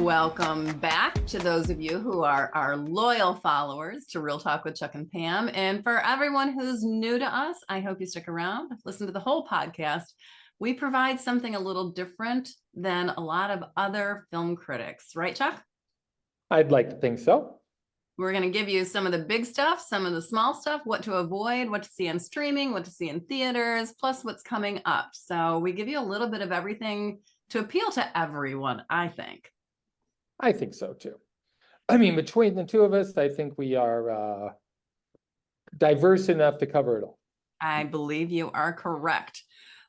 Welcome back to those of you who are our loyal followers to Real Talk with Chuck and Pam. And for everyone who's new to us, I hope you stick around, listen to the whole podcast. We provide something a little different than a lot of other film critics, right, Chuck? I'd like to think so. We're going to give you some of the big stuff, some of the small stuff, what to avoid, what to see on streaming, what to see in theaters, plus what's coming up. So we give you a little bit of everything to appeal to everyone, I think. I think so too. I mean, between the two of us, I think we are diverse enough to cover it all. I believe you are correct.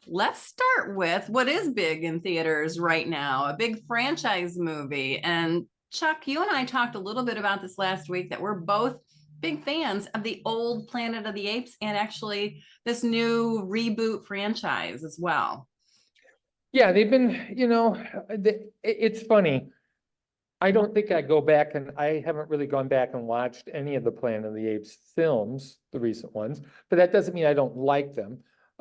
Let's start with what is big in theaters right now, a big franchise movie. And Chuck, you and I talked a little bit about this last week, that we're both big fans of the old Planet of the Apes and actually this new reboot franchise as well. Yeah, they've been, it's funny. I don't think I go back, and I haven't really gone back and watched any of the Planet of the Apes films, the recent ones, but that doesn't mean I don't like them.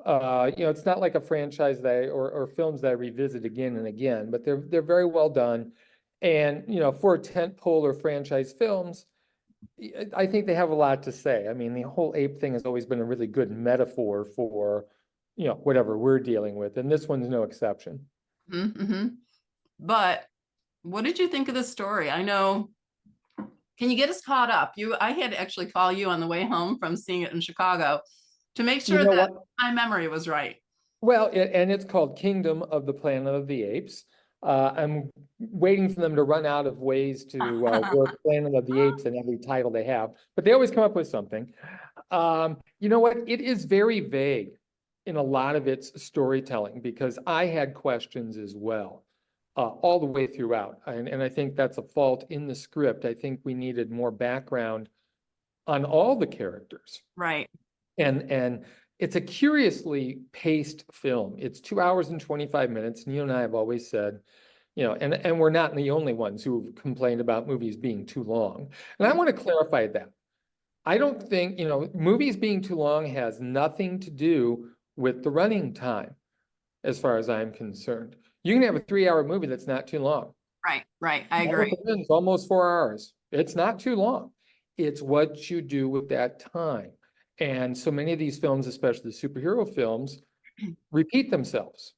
It's not like a franchise that or films that I revisit again and again, but they're very well done. And, for tentpole or franchise films, I think they have a lot to say. I mean, the whole ape thing has always been a really good metaphor for, whatever we're dealing with, and this one's no exception. Mm-hmm. But what did you think of the story? I know, can you get us caught up? I had to actually call you on the way home from seeing it in Chicago to make sure that my memory was right. Well, and it's called Kingdom of the Planet of the Apes. I'm waiting for them to run out of ways to work Planet of the Apes in every title they have, but they always come up with something. You know what? It is very vague in a lot of its storytelling, because I had questions as well. All the way throughout. And I think that's a fault in the script. I think we needed more background on all the characters. Right. And it's a curiously paced film. It's 2 hours and 25 minutes. And you and I have always said, and we're not the only ones who've complained about movies being too long. And I want to clarify that. I don't think, movies being too long has nothing to do with the running time, as far as I'm concerned. You can have a 3-hour movie that's not too long. Right. I agree. It's almost 4 hours. It's not too long. It's what you do with that time. And so many of these films, especially the superhero films, repeat themselves.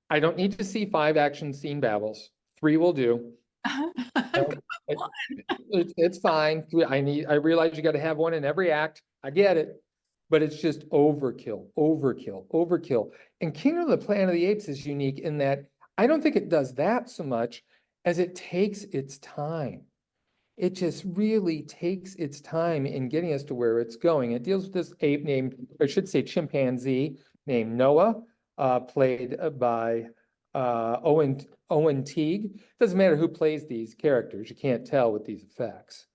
I don't need to see 5 action scene battles. 3 will do. It's fine. I realize you got to have one in every act. I get it. But it's just overkill. And Kingdom of the Planet of the Apes is unique in that I don't think it does that so much as it takes its time. It just really takes its time in getting us to where it's going. It deals with this ape named, or I should say chimpanzee, named Noah, played by Owen Teague. Doesn't matter who plays these characters. You can't tell with these effects.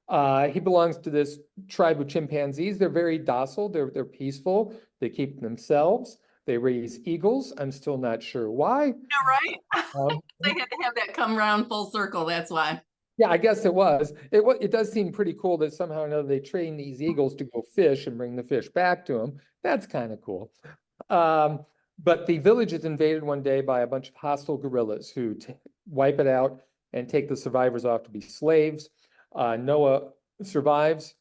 He belongs to this tribe of chimpanzees. They're very docile. They're peaceful. They keep themselves. They raise eagles. I'm still not sure why. You're right. They had to have that come around full circle. That's why. Yeah, I guess it was. It does seem pretty cool that somehow or another they train these eagles to go fish and bring the fish back to them. That's kind of cool. But the village is invaded one day by a bunch of hostile gorillas who wipe it out and take the survivors off to be slaves. Noah survives,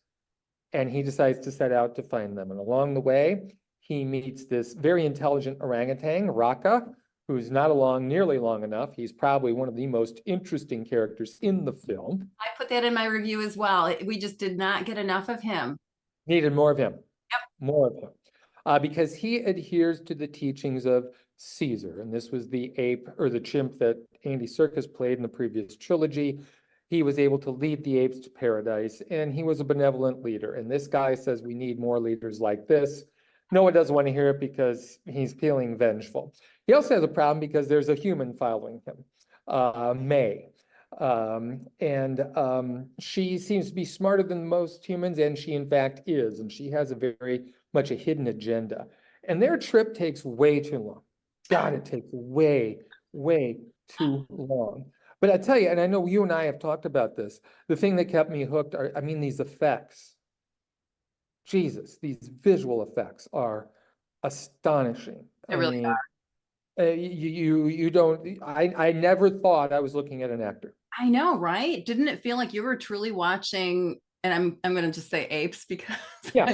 and he decides to set out to find them. And along the way, he meets this very intelligent orangutan, Raka, who's not nearly long enough. He's probably one of the most interesting characters in the film. I put that in my review as well. We just did not get enough of him. Needed more of him. Yep. More of him. Because he adheres to the teachings of Caesar. And this was the ape or the chimp that Andy Serkis played in the previous trilogy. He was able to lead the apes to paradise, and he was a benevolent leader. And this guy says we need more leaders like this. Noah doesn't want to hear it because he's feeling vengeful. He also has a problem because there's a human following him, May. She seems to be smarter than most humans, and she in fact is. And she has a very much a hidden agenda. And their trip takes way too long. God, it takes way too long. But I tell you, and I know you and I have talked about this, the thing that kept me hooked are, these effects. Jesus, these visual effects are astonishing. They really are. You don't, I never thought I was looking at an actor. I know, right? Didn't it feel like you were truly watching? And I'm going to just say apes because Yeah,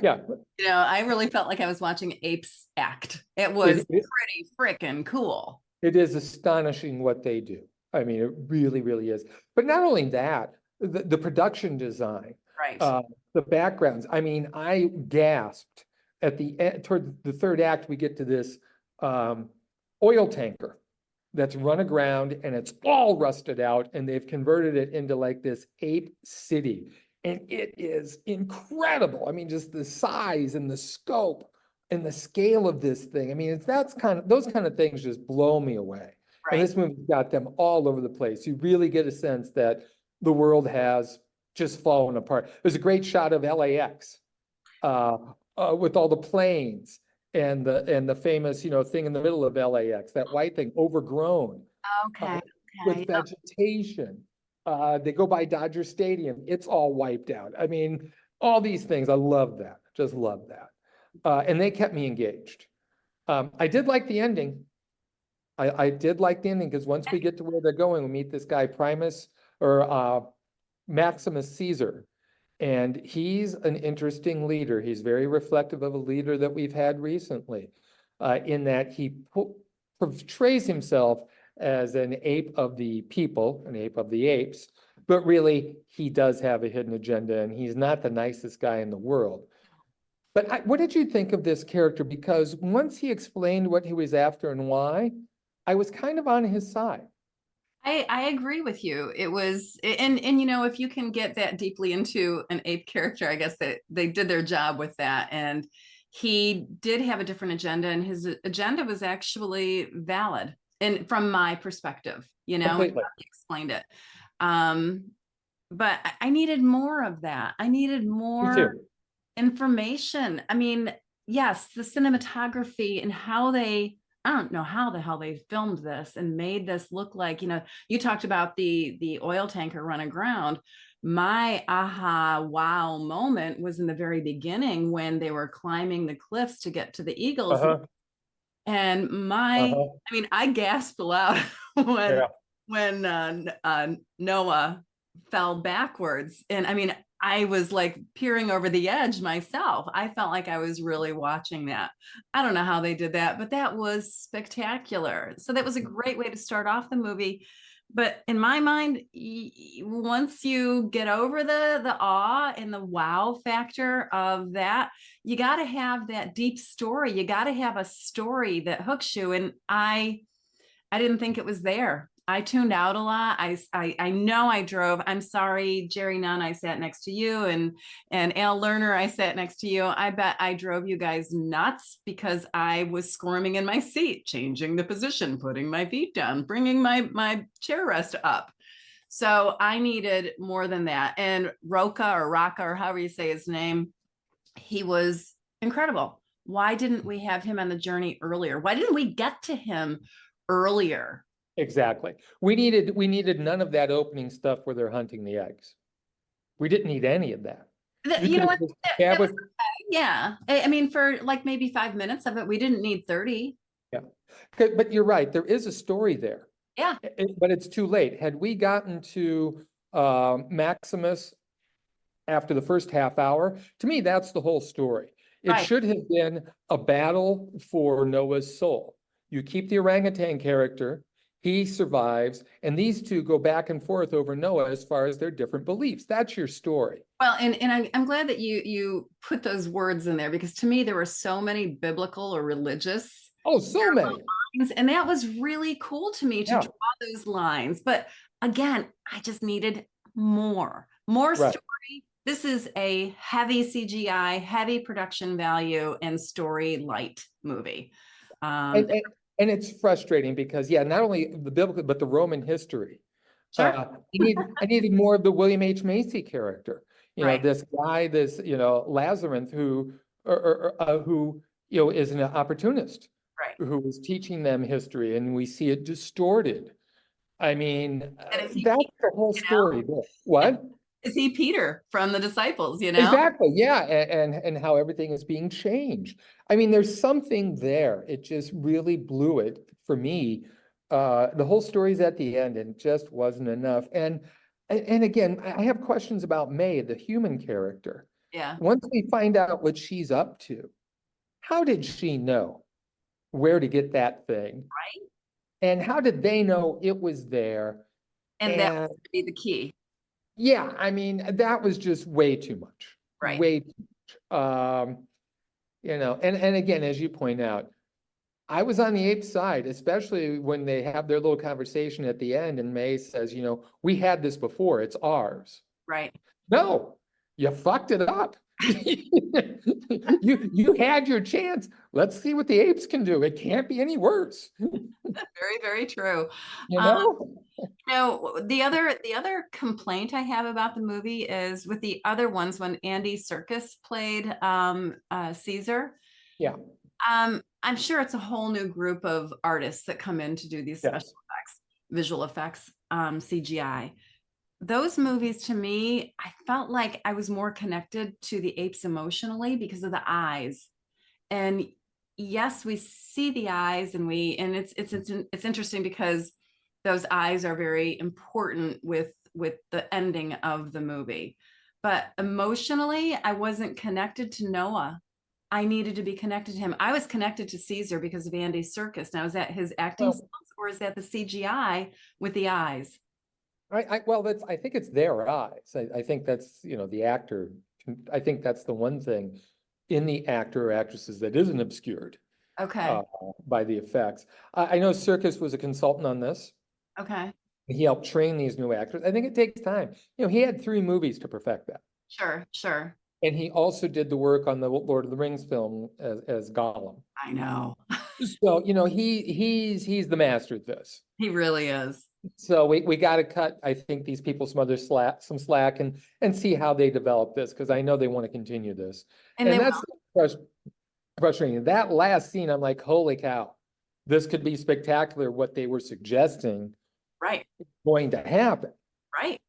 yeah. I really felt like I was watching apes act. It was It, pretty freaking cool. It is astonishing what they do. I mean, it really, really is. But not only that, the production design, Right. uh, the backgrounds. I mean, I gasped at the end, toward the third act. We get to this um, oil tanker that's run aground and it's all rusted out, and they've converted it into like this ape city, and it is incredible. I mean, just the size and the scope and the scale of this thing. I mean, it's that's kind of those kind of things just blow me away. And Right. this movie's got them all over the place. You really get a sense that the world has just fallen apart. There's a great shot of LAX uh, with all the planes and the famous, thing in the middle of LAX, that white thing, overgrown uh, Okay. with Okay. Yep. vegetation. They go by Dodger Stadium. It's all wiped out. I mean, all these things. I love that. Just love that. And they kept me engaged. I did like the ending. I did like the ending because once we get to where they're going, we meet this guy Primus or Maximus Caesar. And he's an interesting leader. He's very reflective of a leader that we've had recently, in that he portrays himself as an ape of the people, an ape of the apes, but really he does have a hidden agenda and he's not the nicest guy in the world. But what did you think of this character? Because once he explained what he was after and why, I was kind of on his side. I agree with you. It was, and if you can get that deeply into an ape character, I guess that they did their job with that. And he did have a different agenda, and his agenda was actually valid. And from my perspective, and Completely. he explained it. Um, but I needed more of that. I needed Me more too. information. I mean, yes, the cinematography and how I don't know how the hell they filmed this and made this look like, you talked about the oil tanker run aground. My aha wow moment was in the very beginning when they were climbing the cliffs to get to the eagles. Uh-huh. And Uh-huh. I mean, I gasped aloud when Yeah. Noah fell backwards. And I mean, I was like peering over the edge myself. I felt like I was really watching that. I don't know how they did that, but that was spectacular. So that was a great way to start off the movie. But in my mind, once you get over the awe and the wow factor of that, you got to have that deep story. You got to have a story that hooks you. And I didn't think it was there. I tuned out a lot. I know I drove. I'm sorry, Jerry Nunn, I sat next to you, and Al Lerner, I sat next to you. I bet I drove you guys nuts because I was squirming in my seat, changing the position, putting my feet down, bringing my chair rest up. So I needed more than that. And Rocca or however you say his name, he was incredible. Why didn't we have him on the journey earlier? Why didn't we get to him earlier? Exactly. We needed none of that opening stuff where they're hunting the eggs. We didn't need any of that. You You could know have what? just That have was it. okay. Yeah. I mean, for like maybe 5 minutes of it, we didn't need 30. Yeah. But you're right. There is a story there, Yeah. but it's too late. Had we gotten to Maximus after the first half hour, to me, that's the whole story. It Right. should have been a battle for Noah's soul. You keep the orangutan character, he survives, and these two go back and forth over Noah as far as their different beliefs. That's your story. Well, and I'm glad that you put those words in there because to me, there were so many biblical or religious Oh, so many. things, and that was really cool to me to Yeah, draw those lines. But again, I just needed more right. story. This is a heavy CGI, heavy production value, and story light movie. And, Um, and, and it's frustrating because, yeah, not only the biblical, but the Roman history. sure. I needed more of the William H. Macy character. Right. This guy, this, Lazarinth who, is an opportunist Right. who was teaching them history, and we see it distorted. I mean, And is he that's Peter? the whole story there. What? Is he Peter from the disciples? Exactly. Yeah. And how everything is being changed. I mean, there's something there. It just really blew it for me The whole story's at the end and just wasn't enough. And again, I have questions about May, the human character. Yeah. Once we find out what she's up to, how did she know where to get that thing? Right. And how did they know it was there? And that And would be the key. yeah, I mean, that was just way too much. Right. Way too much. And again, as you point out, I was on the ape side, especially when they have their little conversation at the end and May says, we had this before, it's ours. Right. No, you fucked it up. You had your chance. Let's see what the apes can do. It can't be any worse. Very, very true. You know? The other complaint I have about the movie is with the other ones when Andy Serkis played Caesar. Yeah. I'm sure it's a whole new group of artists that come in to do these special effects, visual effects, CGI. Those movies, to me, I felt like I was more connected to the apes emotionally because of the eyes. And yes, we see the eyes, and it's interesting because those eyes are very important with the ending of the movie. But emotionally, I wasn't connected to Noah. I needed to be connected to him. I was connected to Caesar because of Andy Serkis. Now, is that his acting skills, or is that the CGI with the eyes? I think it's their eyes. I think that's, the actor. I think that's the one thing in the actor or actresses that isn't obscured Okay. By the effects. I know Serkis was a consultant on this. Okay. He helped train these new actors. I think it takes time. He had 3 movies to perfect that. Sure. Sure. And he also did the work on the Lord of the Rings film as Gollum. I know. So, he's the master at this. He really is. So we got to cut, I think, these people some slack and see how they develop this, because I know they want to continue this. And And that's frustrating. That last scene, I'm like, holy cow, this could be spectacular. What they were suggesting right. going to happen. Right.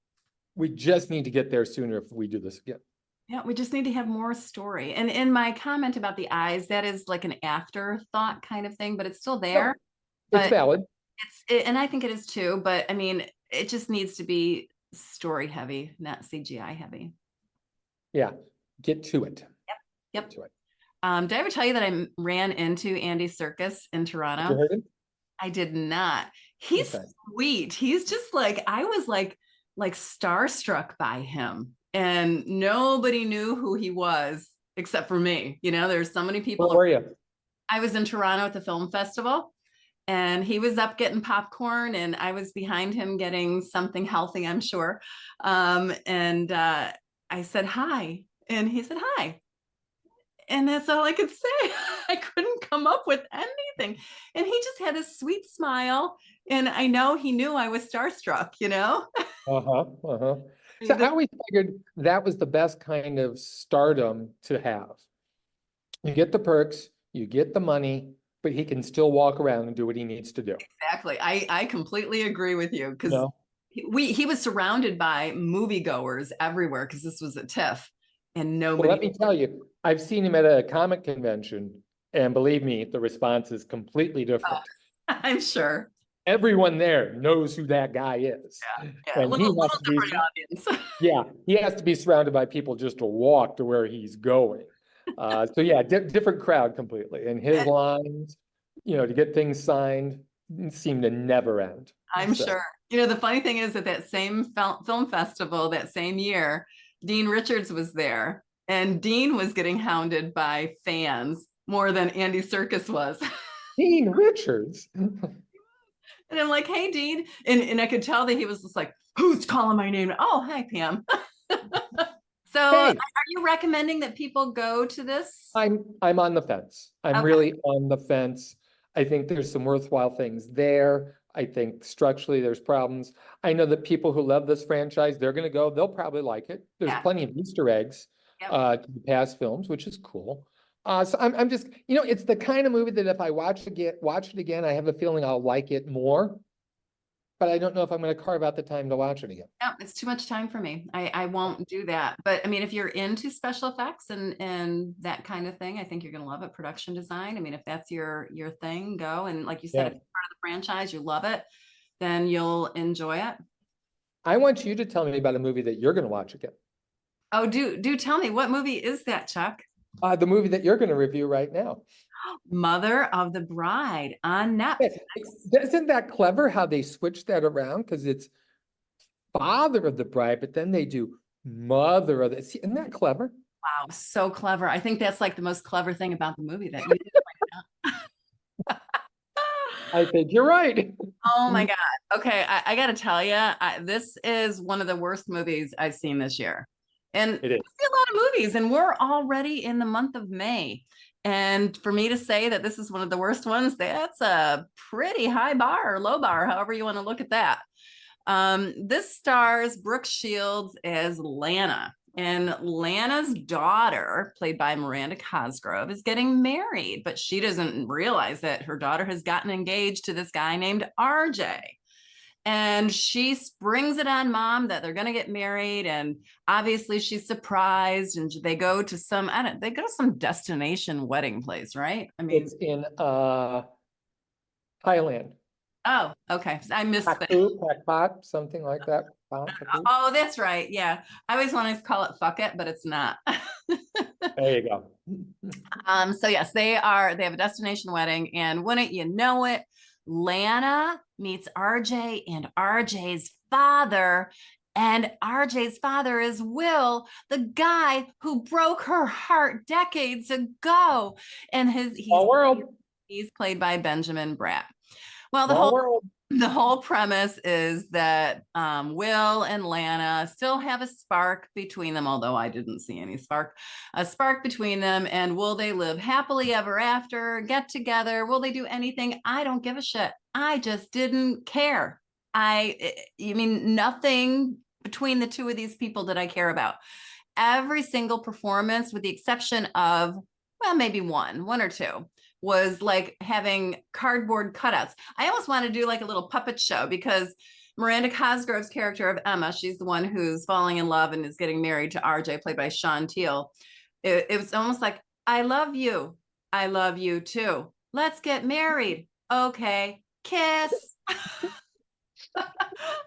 We just need to get there sooner if we do this again. Yeah, we just need to have more story. And in my comment about the eyes, that is like an afterthought kind of thing, but it's still there. It's valid. And I think it is too, but I mean, it just needs to be story heavy, not CGI heavy. Yeah, get to it. Yep. To it. Did I ever tell you that I ran into Andy Serkis in Toronto? You heard him? I did not. He's sweet. He's just like, I was like starstruck by him, and nobody knew who he was except for me. There's so many people. Where were you? I was in Toronto at the film festival, and he was up getting popcorn, and I was behind him getting something healthy, I'm sure. I said hi, and he said hi. And that's all I could say. I couldn't come up with anything. And he just had a sweet smile. And I know he knew I was starstruck, So I always figured that was the best kind of stardom to have. You get the perks, you get the money, but he can still walk around and do what he needs to do. Exactly. I completely agree with you, because he was surrounded by moviegoers everywhere, because this was a TIFF. And nobody. Well, let me tell you, I've seen him at a comic convention, and believe me, the response is completely different. I'm sure. Everyone there knows who that guy is. Yeah. And he has to be, audience. Yeah, he has to be surrounded by people just to walk to where he's going. So yeah, different crowd completely. And his lines, to get things signed seem to never end. I'm sure. The funny thing is that same film festival that same year, Dean Richards was there, and Dean was getting hounded by fans more than Andy Serkis was. Dean Richards? And I'm like, hey, Dean. And I could tell that he was just like, who's calling my name? Oh, hi, Pam. So are you recommending that people go to this? I'm on the fence. I'm really on the fence. I think there's some worthwhile things there. I think structurally there's problems. I know that people who love this franchise, they're going to go, they'll probably like it. There's plenty of Easter eggs to the past films, which is cool. So I'm just, it's the kind of movie that if I watch it again, I have a feeling I'll like it more. But I don't know if I'm going to carve out the time to watch it again. No, it's too much time for me. I won't do that. But I mean, if you're into special effects and that kind of thing, I think you're going to love it. Production design. I mean, if that's your thing, go. And like you said, if you're part of the franchise, you love it, then you'll enjoy it. I want you to tell me about a movie that you're going to watch again. Oh, do tell me, what movie is that, Chuck? The movie that you're going to review right now. Mother of the Bride on Yeah, Netflix. isn't that clever how they switch that around? Because it's father of the bride, but then they do mother of the. See, isn't that clever? Wow, so clever. I think that's like the most clever thing about the movie that you did point out. I think you're right. Oh my God. Okay, I got to tell you, this is one of the worst movies I've seen this year. And It is. I see a lot of movies, and we're already in the month of May. And for me to say that this is one of the worst ones, that's a pretty high bar or low bar, however you want to look at that. This stars Brooke Shields as Lana. And Lana's daughter, played by Miranda Cosgrove, is getting married, but she doesn't realize that her daughter has gotten engaged to this guy named RJ. And she springs it on mom that they're going to get married. And obviously she's surprised. And they go to they go to some destination wedding place, right? I mean, It's in Thailand. oh, okay. I missed that. Pakpot, something like that. Oh, that's right. Yeah. I always want to call it fuck it, but it's not. There you go. So yes, they have a destination wedding, and wouldn't you know it, Lana meets RJ and RJ's father. And RJ's father is Will, the guy who broke her heart decades ago. And he's played by Benjamin Bratt. Well, the whole premise is that Will and Lana still have a spark between them, although I didn't see any spark, a spark between them. And will they live happily ever after, get together? Will they do anything? I don't give a shit. I just didn't care. You mean nothing between the two of these people that I care about. Every single performance, with the exception of, well, maybe one or two, was like having cardboard cutouts. I almost want to do like a little puppet show, because Miranda Cosgrove's character of Emma, she's the one who's falling in love and is getting married to RJ, played by Sean Teal. It was almost like, I love you too, let's get married, okay, kiss.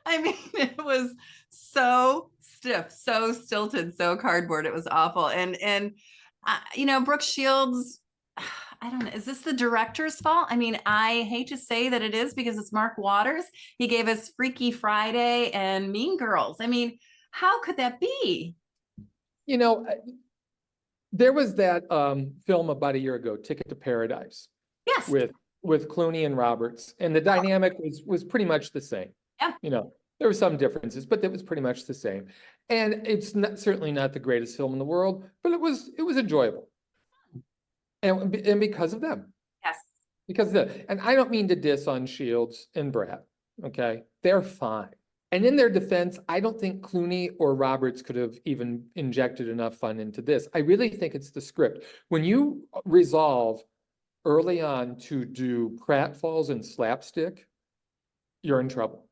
I mean, it was so stiff, so stilted, so cardboard. It was awful. And Brooke Shields, I don't know, is this the director's fault? I mean, I hate to say that it is, because it's Mark Waters. He gave us Freaky Friday and Mean Girls. I mean, how could that be? There was that film about a year ago, Ticket to Paradise. Yes. With Clooney and Roberts, and the dynamic was pretty much the same. Yeah. There were some differences, but it was pretty much the same. And it's certainly not the greatest film in the world, but it was enjoyable. And because of them. Yes. And I don't mean to diss on Shields and Bratt, okay? They're fine. And in their defense, I don't think Clooney or Roberts could have even injected enough fun into this. I really think it's the script. When you resolve early on to do pratfalls and slapstick, you're in trouble.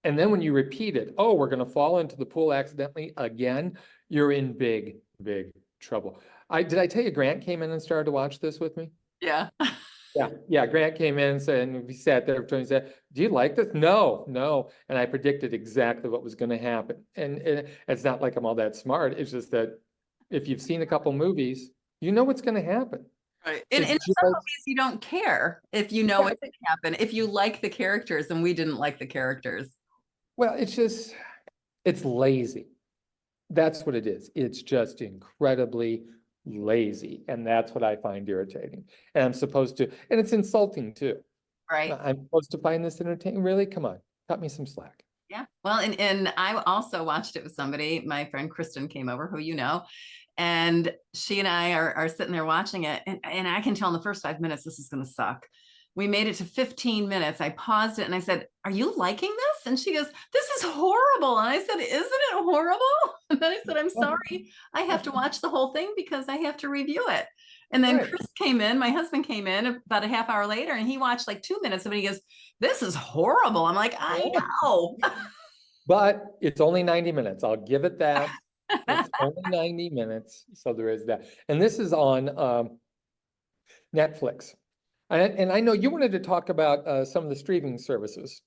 And then when you repeat it, oh, we're going to fall into the pool accidentally again, you're in big, big trouble. Did I tell you Grant came in and started to watch this with me? Yeah. Yeah. Grant came in and said, and we sat there and he said, do you like this? No. And I predicted exactly what was going to happen. And it's not like I'm all that smart. It's just that if you've seen a couple movies, you know what's going to happen. Right. And in some movies, you don't care if you know what's going to happen. If you like the characters, and we didn't like the characters. Well, it's lazy. That's what it is. It's just incredibly lazy. And that's what I find irritating. And I'm supposed to, and it's insulting too. Right. I'm supposed to find this entertaining. Really? Come on, cut me some slack. Yeah. Well, and I also watched it with somebody. My friend Kristen came over, who you know, and she and I are sitting there watching it. And I can tell in the first 5 minutes, this is going to suck. We made it to 15 minutes. I paused it and I said, are you liking this? And she goes, this is horrible. And I said, isn't it horrible? And then I said, I'm sorry, I have to watch the whole thing because I have to review it. And then Chris came in, my husband came in about a half hour later, and he watched like 2 minutes of it. He goes, this is horrible. I'm like, I know. But it's only 90 minutes. I'll give it that. It's only 90 minutes. So there is that. And this is on Netflix. And I know you wanted to talk about some of the streaming services.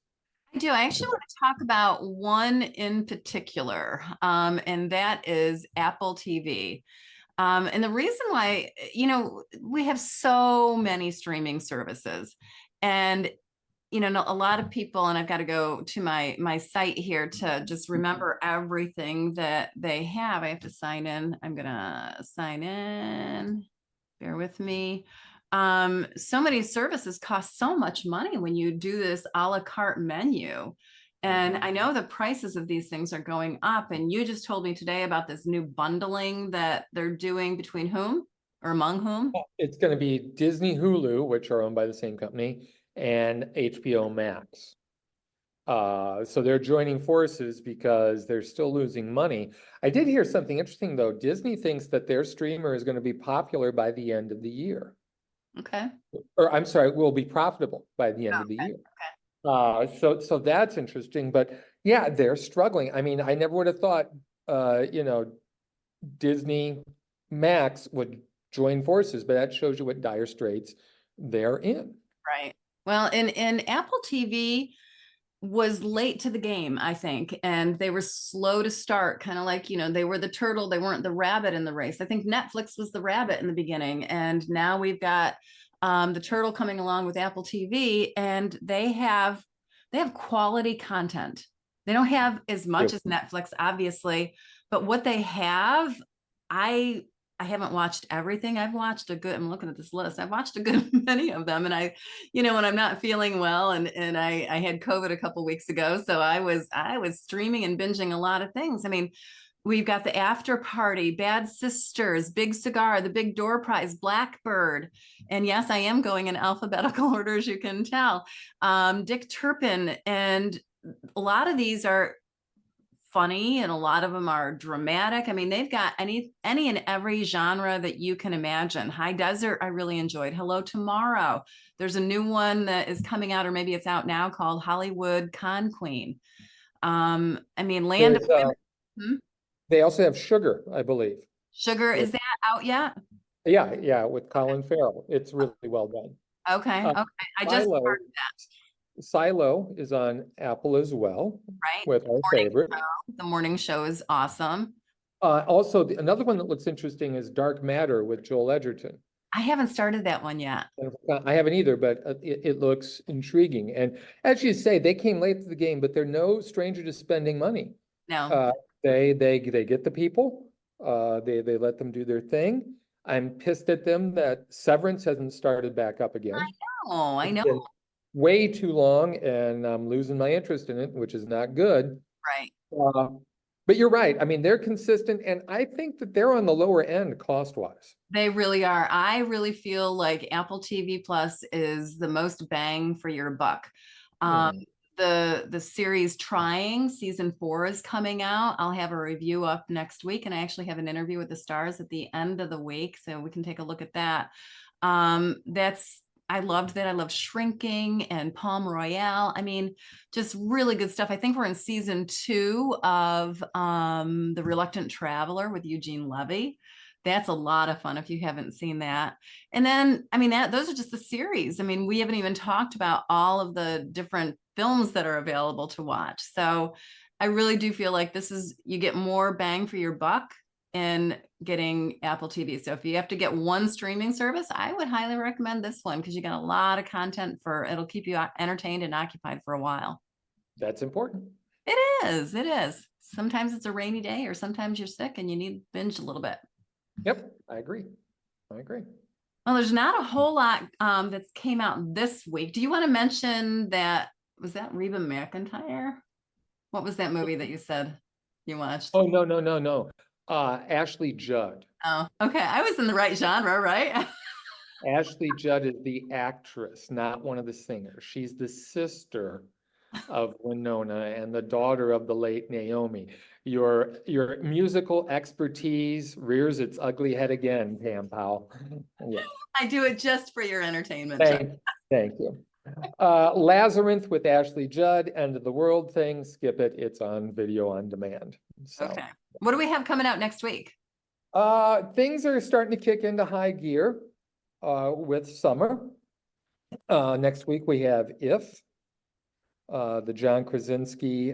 I do. I actually want to talk about one in particular, and that is Apple TV. And the reason why, we have so many streaming services, and a lot of people, and I've got to go to my site here to just remember everything that they have. I have to sign in. I'm gonna sign in. Bear with me. So many services cost so much money when you do this a la carte menu. And I know the prices of these things are going up. And you just told me today about this new bundling that they're doing between whom or among whom? It's going to be Disney, Hulu, which are owned by the same company, and HBO Max. So they're joining forces because they're still losing money. I did hear something interesting though. Disney thinks that their streamer is going to be popular by the end of the year. Okay. Or I'm sorry, will be profitable by the end of the Okay. year. So that's interesting, but yeah, they're struggling. I mean, I never would have thought, Disney Max would join forces, but that shows you what dire straits they're in. Right. Well, and Apple TV was late to the game, I think, and they were slow to start, kind of like, they were the turtle, they weren't the rabbit in the race. I think Netflix was the rabbit in the beginning, and now we've got the turtle coming along with Apple TV, and they have quality content. They don't have as much Yep. as Netflix, obviously, but what they have, I I haven't watched everything. I'm looking at this list. I've watched a good many of them. And when I'm not feeling well, and I had COVID a couple weeks ago. So I was streaming and binging a lot of things. I mean, we've got the After Party, Bad Sisters, Big Cigar, The Big Door Prize, Blackbird. And yes, I am going in alphabetical order, as you can tell. Dick Turpin. And a lot of these are funny, and a lot of them are dramatic. I mean, they've got any and every genre that you can imagine. High Desert, I really enjoyed. Hello Tomorrow. There's a new one that is coming out, or maybe it's out now, called Hollywood Con Queen. I mean, Land of There's, Women. Hmm? they also have Sugar, I believe. Sugar, is With, that out yet? yeah, with Colin Farrell. It's really well done. Okay, Uh, okay. I just Silo, started that. Silo is on Apple as well, Right. with our Morning favorite. show. The morning show is awesome. Also, another one that looks interesting is Dark Matter with Joel Edgerton. I haven't started that one yet. I haven't either, but it looks intriguing. And as you say, they came late to the game, but they're no stranger to spending money. No. Uh, they get the people. They let them do their thing. I'm pissed at them that Severance hasn't started back up again. I It's know. been way too long, and I'm losing my interest in it, which is not good. Right. Uh, but you're right. I mean, they're consistent, and I think that they're on the lower end cost-wise. They really are. I really feel like Apple TV Plus is the most bang for your buck. Um, Mhm. the series Trying season 4 is coming out. I'll have a review up next week, and I actually have an interview with the stars at the end of the week, so we can take a look at that. That's I loved that. I love Shrinking and Palm Royale. I mean, just really good stuff. I think we're in season 2 of The Reluctant Traveler with Eugene Levy. That's a lot of fun if you haven't seen that. And then, I mean, those are just the series. I mean, we haven't even talked about all of the different films that are available to watch. So I really do feel like you get more bang for your buck in getting Apple TV. So if you have to get one streaming service, I would highly recommend this one, because you got a lot of content it'll keep you entertained and occupied for a while. That's important. It is. It is. Sometimes it's a rainy day, or sometimes you're sick and you need to binge a little bit. Yep, I agree. I agree. Well, there's not a whole lot that's came out this week. Do you want to mention was that Reba McEntire? What was that movie that you said you watched? Oh, no. Ashley Judd. Oh, okay. I was in the right genre, right? Ashley Judd is the actress, not one of the singers. She's the sister of Winona and the daughter of the late Naomi. Your musical expertise rears its ugly head again, Pam Powell. Yeah. I do it just for your entertainment, Chuck. Thank you. Labyrinth with Ashley Judd, End of the World thing, skip it. It's on video on demand. So. Okay. What do we have coming out next week? Things are starting to kick into high gear with summer. Next week we have If, the John Krasinski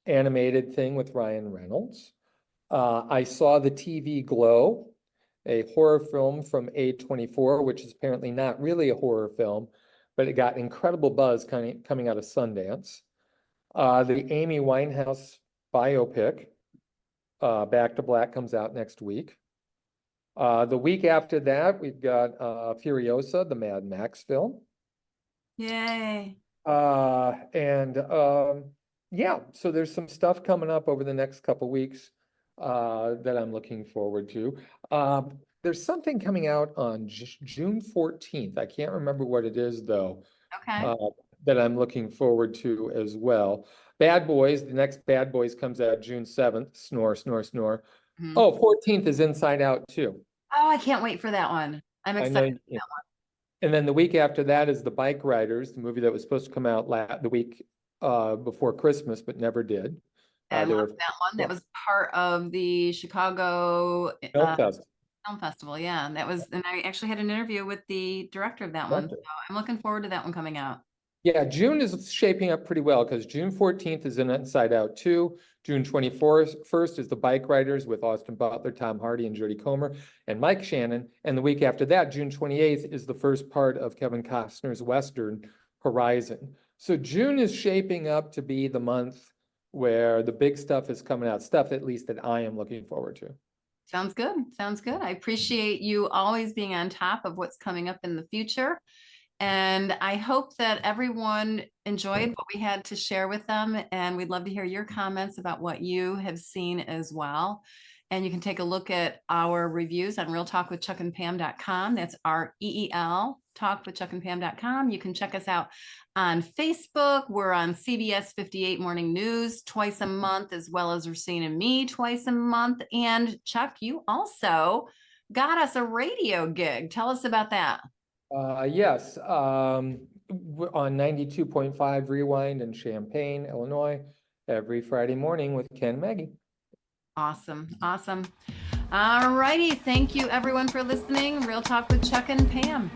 animated thing with Ryan Reynolds. I saw the TV Glow, a horror film from A24, which is apparently not really a horror film, but it got incredible buzz coming out of Sundance. The Amy Winehouse biopic, Back to Black, comes out next week. The week after that, we've got Furiosa, the Mad Max film. Yay. Yeah, so there's some stuff coming up over the next couple weeks that I'm looking forward to. There's something coming out on June 14th. I can't remember what it is though, Okay. that I'm looking forward to as well. Bad Boys, the next Bad Boys comes out June 7th. Snore, snore, snore. Mhm. Oh, 14th is Inside Out too. Oh, I can't wait for that one. I'm I excited. know. And then the week after that is The Bike Riders, the movie that was supposed to come out the week before Christmas, but never did. I They love were that one. That was part of the Chicago Film Fest. Film Festival. Yeah, and I actually had an interview with the director of that one. So I'm looking forward to that one coming out. Yeah, June is shaping up pretty well because June 14th is in Inside Out 2. June 21st is The Bike Riders with Austin Butler, Tom Hardy, and Jodie Comer, and Mike Shannon. And the week after that, June 28th, is the first part of Kevin Costner's Western Horizon. So June is shaping up to be the month where the big stuff is coming out, stuff at least that I am looking forward to. Sounds good. Sounds good. I appreciate you always being on top of what's coming up in the future. And I hope that everyone enjoyed what we had to share with them. And we'd love to hear your comments about what you have seen as well. And you can take a look at our reviews on realtalkwithchuckandpam.com. That's REEL, talkwithchuckandpam.com. You can check us out on Facebook. We're on CBS 58 Morning News twice a month, as well as Racine and Me twice a month. And Chuck, you also got us a radio gig. Tell us about that. Yes, we're on 92.5 Rewind in Champaign, Illinois, every Friday morning with Ken and Maggie. Awesome. Awesome. All righty. Thank you everyone for listening. Real Talk with Chuck and Pam.